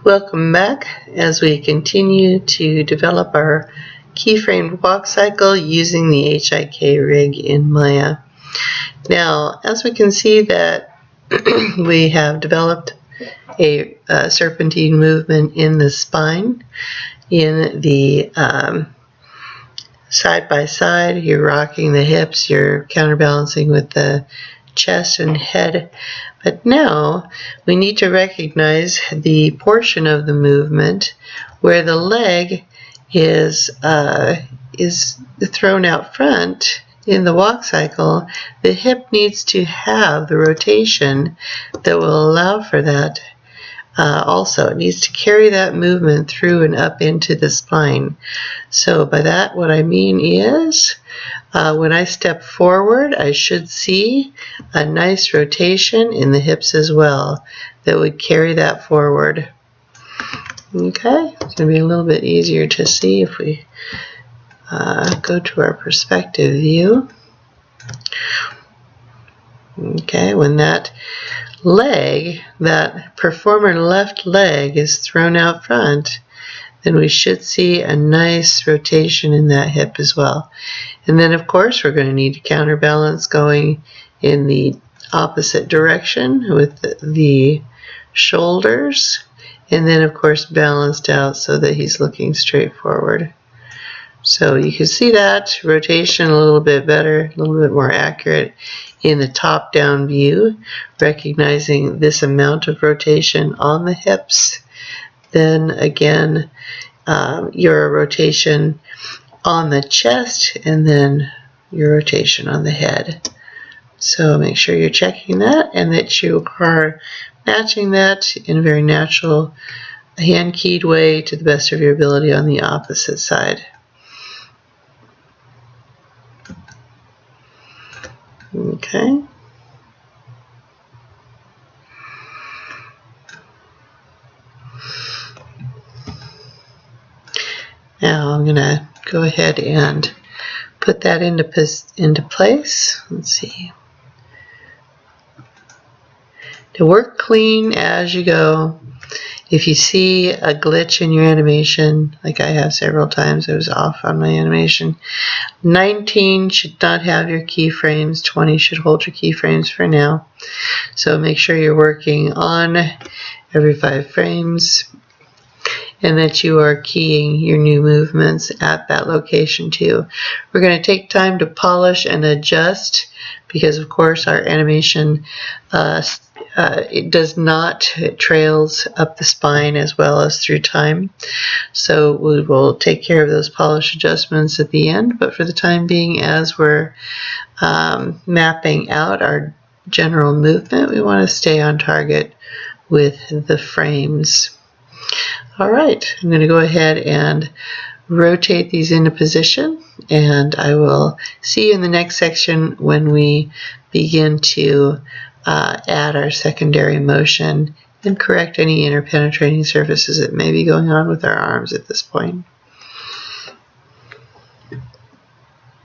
Welcome back as we continue to develop our keyframed walk cycle using the HIK rig in Maya. Now, as we can see that we have developed a serpentine movement in the spine, in the side by side, you're rocking the hips, you're counterbalancing with the chest and head. But now we need to recognize the portion of the movement where the leg is thrown out front in the walk cycle. The hip needs to have the rotation that will allow for that. Also, it needs to carry that movement through and up into the spine. So by that, what I mean is when I step forward, I should see a nice rotation in the hips as well that would carry that forward. Okay, it's going to be a little bit easier to see if we go to our perspective view. Okay, when that leg, that performer left leg is thrown out front, then we should see a nice rotation in that hip as well. And then of course we're going to need to counterbalance going in the opposite direction with the shoulders, and then of course balanced out so that he's looking straight forward. So you can see that rotation a little bit better, a little bit more accurate in the top-down view, recognizing this amount of rotation on the hips. Then again, your rotation on the chest, and then your rotation on the head. So make sure you're checking that and that you are matching that in a very natural, hand-keyed way to the best of your ability on the opposite side. Okay. Now I'm going to go ahead and put that into place. Let's see. To work clean as you go. If you see a glitch in your animation, like I have several times, I was off on my animation. 19 should not have your keyframes. 20 should hold your keyframes for now. So make sure you're working on every 5 frames and that you are keying your new movements at that location too. We're going to take time to polish and adjust because of course our animation it does not, it trails up the spine as well as through time. So we will take care of those polish adjustments at the end, but for the time being, as we're mapping out our general movement, we want to stay on target with the frames. Alright, I'm going to go ahead and rotate these into position, and I will see you in the next section when we begin to add our secondary motion and correct any interpenetrating surfaces that may be going on with our arms at this point.